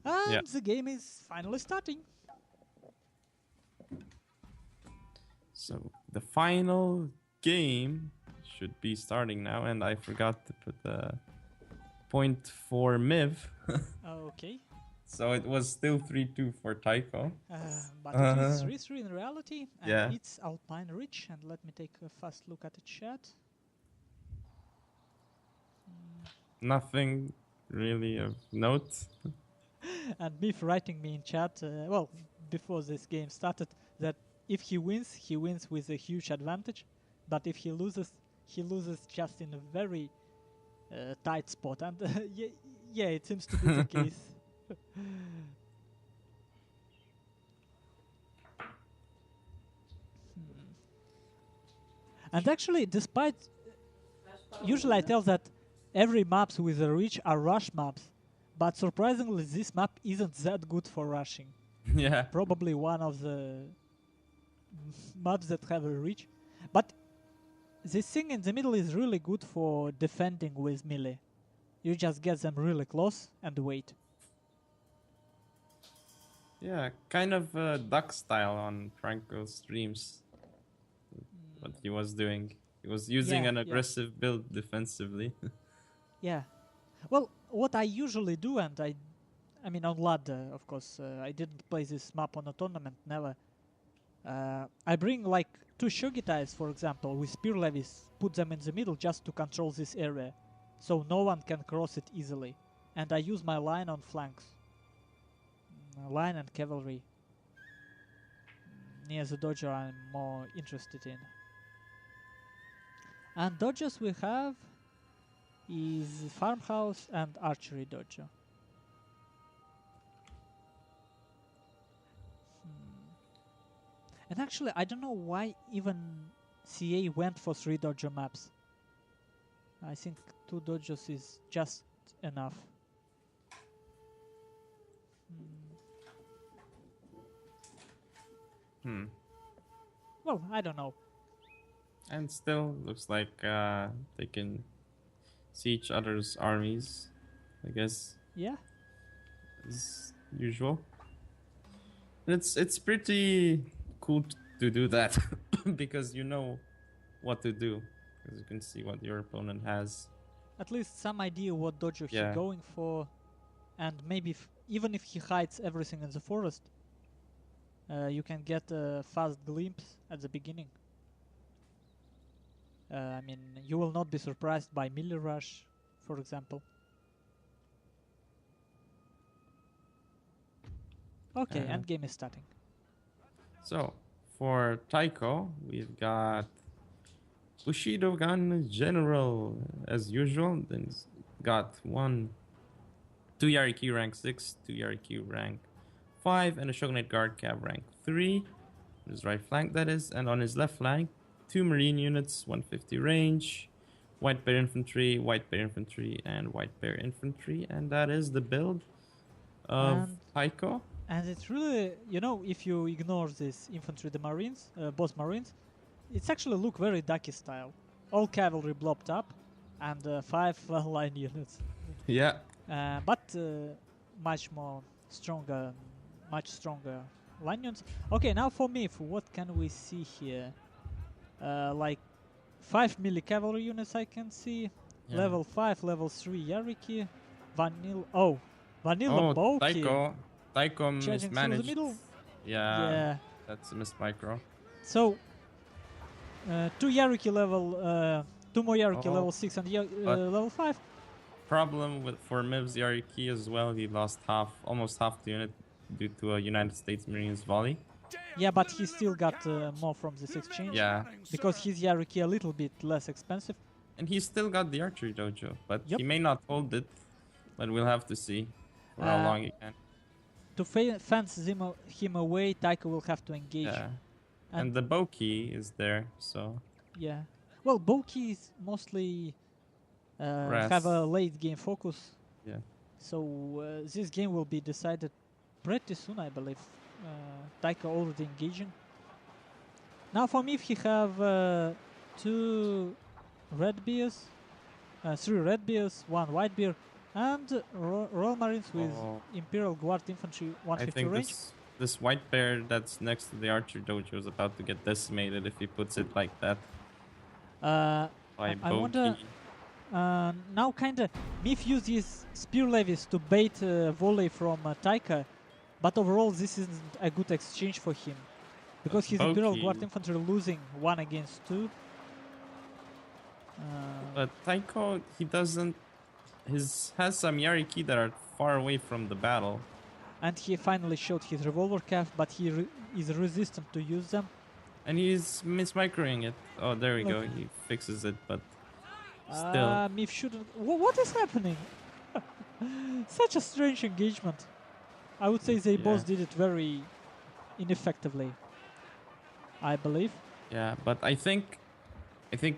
And the game is finally starting. So the final game should be starting now, and I forgot to put the point for Miv. Okay. So it was still 3-2 for Taiko. But it is 3-3 in reality, and Yeah. it's Alpine Ridge. And let me take a fast look at the chat. Nothing really of note. And Miv writing me in chat, well, before this game started, that if he wins with a huge advantage, but if he loses just in a very tight spot. And yeah, it seems to be the case. And actually, despite... Usually I tell that every maps with a reach are rush maps, but surprisingly this map isn't that good for rushing. Yeah. Probably one of the maps that have a reach. But this thing in the middle is really good for defending with melee. You just get them really close and wait. Yeah, kind of duck style on Franco's streams. What he was doing. He was using an aggressive build defensively. Yeah. Well, what I usually do, and I mean on LAD, of course, I didn't play this map on a tournament, never. I bring like 2 Shogitais, for example, with spear levies, put them in the middle just to control this area, so no one can cross it easily. And I use my line on flanks. Line and cavalry. Near the dojo I'm more interested in. And dojos we have is farmhouse and archery dojo. And actually, I don't know why even CA went for 3 dojo maps. I think 2 dojos is just enough. Well, I don't know. And still looks like they can see each other's armies, I guess. Yeah. As usual. It's pretty cool to do that because you know what to do, because you can see what your opponent has. At least some idea what dojo he's going for, and maybe even if he hides everything in the forest, you can get a fast glimpse at the beginning. I mean, you will not be surprised by melee rush, for example. Okay, endgame is starting. So, for Taiko, we've got Bushido Gun General, as usual. Then he's got 2 Yariki rank 6, 2 Yariki rank 5, and a Shogunate Guard Cav rank 3. On his right flank, that is. And on his left flank, 2 Marine units, 150 range, White Bear Infantry, White Bear Infantry, and White Bear Infantry. And that is the build of Taiko. And it's really, you know, if you ignore this infantry, the Marines, both Marines, it's actually look very Ducky style. All cavalry blobbed up, and 5 line units. Yeah. But much stronger line units. Okay, now for me, what can we see here? Like 5 melee cavalry units I can see. Yeah. Level 5, level 3 Yariki. Vanilla Boki. Taiko mismanaged. The middle. Yeah. That's a missed micro. So 2 Yariki level, 2 more Yariki level 6 and level 5. Problem for Miv's Yariki as well. He lost almost half the unit due to a United States Marines volley. Yeah, but he still got more from this exchange. Yeah. Because his Yariki a little bit less expensive. And he still got the archery dojo, but he may not hold it. But we'll have to see for how long he can. To fence him away, Taiko will have to engage. Yeah. And the Boki is there, so... Yeah. Well, Boki is mostly have a late game focus. Yeah. So this game will be decided pretty soon, I believe. Taiko already engaging. Now for me, if he have 2 red beers, 3 red beers, 1 white beer, And Royal Marines with Oh, Imperial Guard Infantry I 150 think range. this white bear that's next to the archer dojo is about to get decimated if he puts it like that by I wonder. bogey. Now kinda Miv uses spear levies to bait volley from Taika, but overall this isn't a good exchange for him because his Imperial Bogey. Guard infantry losing 1 against 2. But Taiko, he doesn't. Has some Yariki that are far away from the battle. And he finally showed his revolver calf, but he is resistant to use them. And he's mismicroing it. Oh, there we go. Look. He fixes it, but still. Miv shouldn't. What is happening? Such a strange engagement. I would say they both did it very ineffectively. I believe. Yeah, but I think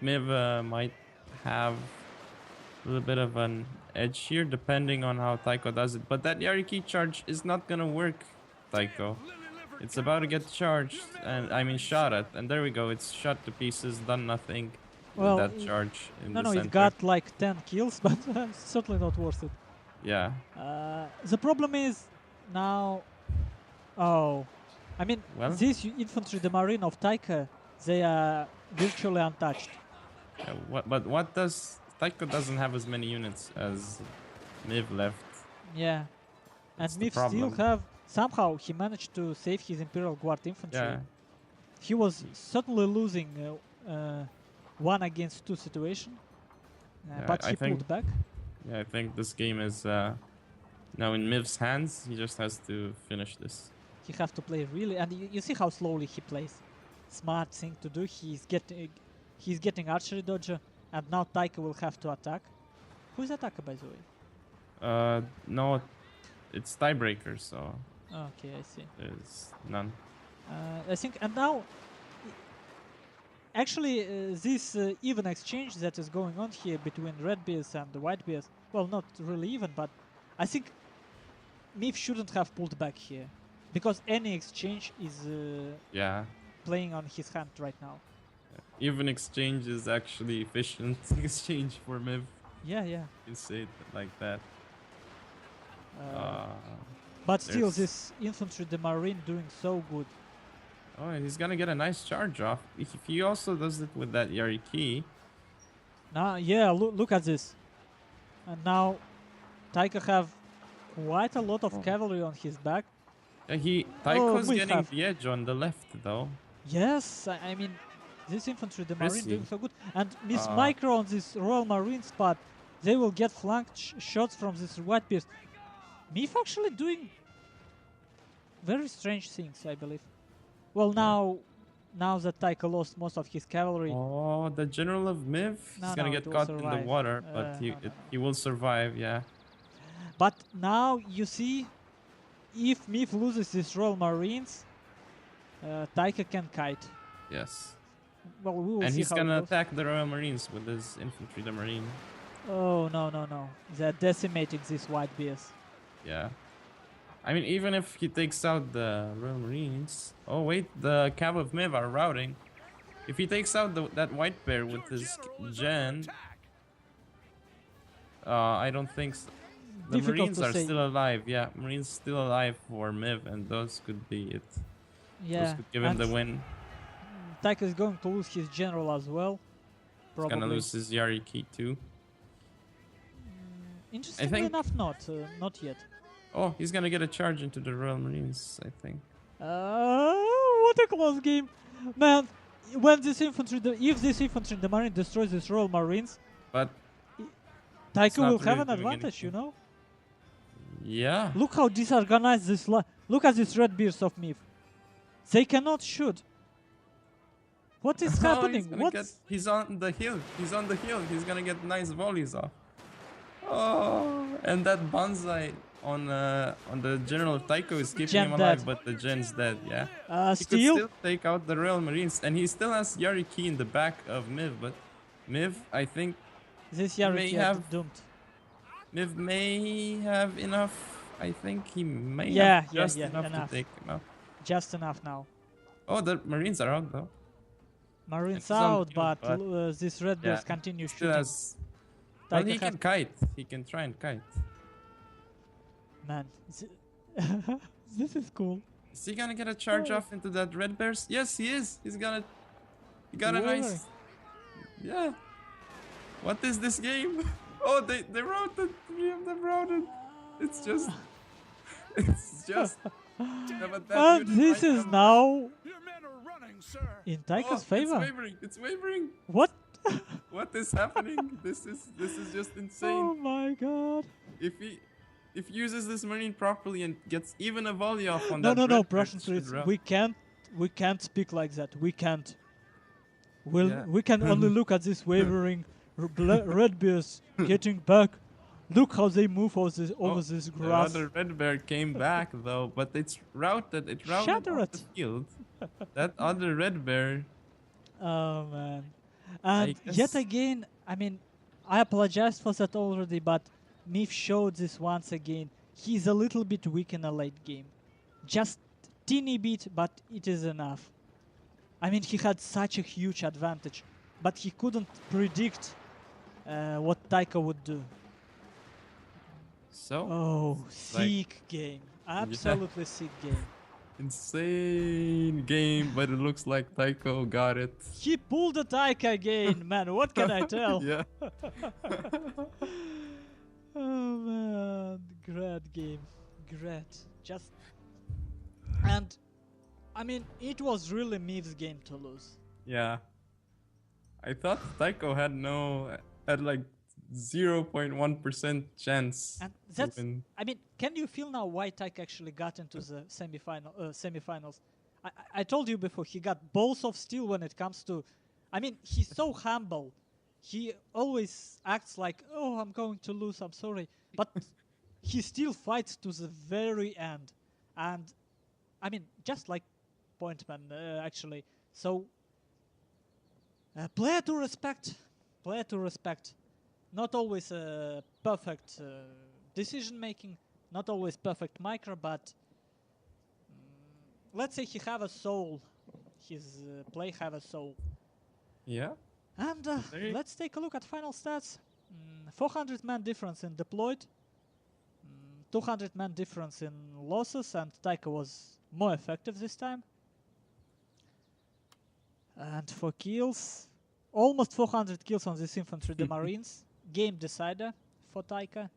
Miv might have a little bit of an edge here, depending on how Taiko does it. But that Yariki charge is not gonna work, Taiko. It's about to get charged, and I mean shot at, and there we go. It's shot to pieces, done nothing Well, with that charge in the no, center. it got like 10 kills, but certainly not worth it. Yeah. The problem is now. Oh, I mean, Well? these infantry, the marine of Taika, they are virtually untouched. Yeah, but what does Taiko doesn't have as many units as Miv left. Yeah, That's and the Miv still problem. have. Somehow he managed to save his Imperial Guard infantry. Yeah. He was certainly losing 1 against 2 situation, Yeah, but I he think- pulled back. Yeah, I think this game is now in Miv's hands. He just has to finish this. He has to play really, and you see how slowly he plays. Smart thing to do. He's getting archery dodger, and now Taika will have to attack. Who's attacker, by the way? No, it's tiebreaker, so Okay, I see. there's none. I think, and now, actually, this even exchange that is going on here between red bears and the white bears, well, not really even, but I think Miv shouldn't have pulled back here, because any exchange is Yeah. playing on his hand right now. Even exchange is actually efficient exchange for Miv. Yeah, yeah. You say it like that. But still, there's- this infantry, the marine, doing so good. Oh, and he's gonna get a nice charge off. If he also does it with that Yariki. Now, yeah, look at this. And now, Taika have quite a lot of cavalry on his back. Taiko's we getting have- the edge on the left though. Yes, I mean, this infantry, the marine, Prissy. doing so good. And Miss Micro on this Royal Marine spot, they will get flanked shots from this white bears. Miv actually doing very strange things, I believe. Well, now that Taika lost most of his cavalry, Oh, the general of Miv. No, He's gonna no, get it will caught in the survive. water, but No. he will survive. Yeah. but now you see, if Miv loses these Royal Marines, Taika can kite. Yes. Well, we will And see he's how it gonna goes. attack the Royal Marines with his infantry, the Marine. Oh, no. They're decimating these white bears. Yeah. I mean, even if he takes out the Royal Marines. Oh wait, the Cav of Miv are routing. If he takes out that white bear with his gen, I don't think the Difficult Marines to are say. still alive. Yeah, Marines still alive for Miv, and those could be it. Those Yeah, could give him the and win. Taika is going to lose his general as well. He's Probably. gonna lose his Yariki too. Interestingly think- enough, not yet. Oh, he's gonna get a charge into the Royal Marines, I think. What a close game, man! When this infantry, if this infantry, the marine destroys these Royal Marines, But Taika not will have really an doing advantage, you anything. know. yeah, Look how disorganized this. Look at these red bears of Miv. They cannot shoot. What is Oh, happening? He's on the hill. He's on the hill. He's gonna get nice volleys off. Oh, and that bonsai on the general of Taiko is keeping Gen him alive, dead. but the gen's dead. Yeah. He could Still, still take out the Royal Marines, and he still has Yariki in the back of Miv. But Miv, I think this may Yariki have- are doomed. Miv may have enough. I think he may Yeah, have yeah, just yeah, enough enough. to take him out. Just enough now. Oh, the Marines are out though. Marines It's on out, field, but but- these red bears Yeah, continue Still shooting. has Well, Taika he can kite. He can try and kite. Man, this is cool. Is he gonna get a charge Oh. off into that red bears? Yes, he is. He got a Wavering. nice. Yeah. What is this game? Oh, they routed. 3 of them routed. It's just. Yeah, but that And unit this might is come now Your men are running, sir. in back. Taika's Oh, favor. It's wavering. It's wavering. What? What is happening? This is just insane. Oh my god. If he uses this marine properly and gets even a volley off on No, that no, no, red bear, Prussian it should Prince. rout. We can't speak like that. We can't. Yeah. We can only look at this wavering red bears getting back. Look how they move over this The grass. other red bear came back though, but it's routed. It routed Shatter off the it. field. That other red bear. Oh man. And guess- yet again, I mean, I apologize for that already, but Miv showed this once again. He's a little bit weak in a late game. Just teeny bit, but it is enough. I mean, he had such a huge advantage, but he couldn't predict what Taika would do. So Oh, like- sick game. Absolutely sick game. insane game, but it looks like Taiko got it. He pulled the Taika again, man. What can I tell? Yeah. Oh man, great game, great. Just and I mean, it was really Miv's game to lose. Yeah. I thought Taiko had like 0.1% chance. And to that's, win. I mean, can you feel now why Taika actually got into the semifinals? I told you before, he got balls of steel when it comes to, I mean, he's so humble. He always acts like, oh, I'm going to lose, I'm sorry. But he still fights to the very end. And, I mean, just like Pointman, actually. So, player to respect. Player to respect. Not always perfect decision making, not always perfect micro, but let's say he have a soul. His play have a soul. Yeah. And Very- let's take a look at final stats. 400 man difference in deployed, 200 man difference in losses, and Taika was more effective this time. And for kills, almost 400 kills on this infantry, the Marines. Game decider for Taika.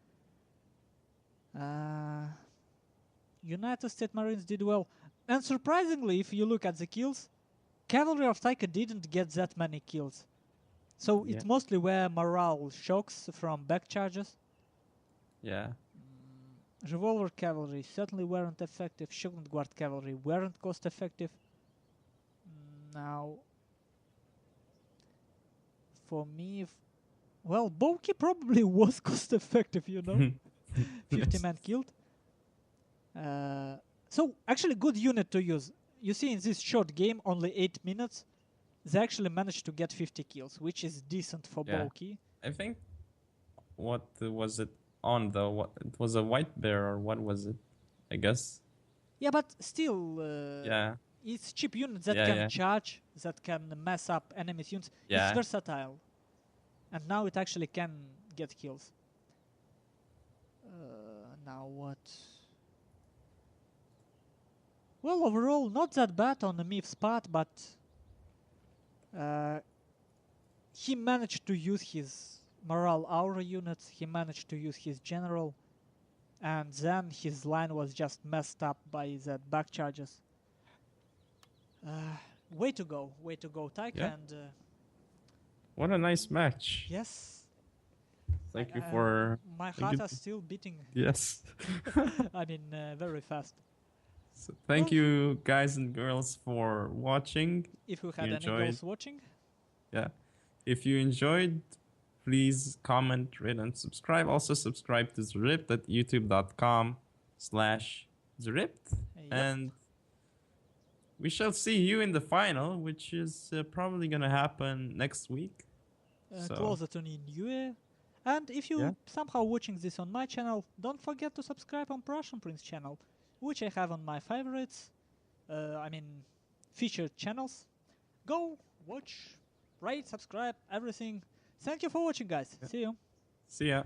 United States Marines did well. And surprisingly, if you look at the kills, Cavalry of Taika didn't get that many kills. So Yeah. it mostly were morale shocks from back charges. Yeah. Revolver cavalry certainly weren't effective. Shotgun guard cavalry weren't cost effective. Now, for me, well, Bokeh probably was cost effective, you know. 50 men killed. So actually good unit to use. You see in this short game, only 8 minutes, they actually managed to get 50 kills, which is decent for Yeah. Bokeh. I think. What was it on though? What it was a white bear or what was it? I guess. Yeah, but still, Yeah. it's cheap units that Yeah, can yeah. charge, that can mess up enemies' units. Yeah. It's versatile. And now it actually can get kills. Now what? Well, overall, not that bad on the Miv's part, but he managed to use his morale aura units, he managed to use his general, and then his line was just messed up by the back charges. Way to go, Taika, Yeah. and What a nice match. yes, Thank you I- for. my Thank heart you. is still beating. Yes. I mean, very fast. So thank Well- you guys and girls for watching. If you had any enjoyed- girls watching, Yeah. If you enjoyed, please comment, rate, and subscribe. Also subscribe to Zaript at youtube.com/Zaript. yep. And we shall see you in the final, which is probably going to happen next week. So- closer to New Year. And if you Yeah. somehow watching this on my channel, don't forget to subscribe on PrussianPrince channel, which I have on my favorites. I mean, featured channels. Go watch, rate, subscribe, everything. Thank you for watching, guys. Yeah. See you. See ya.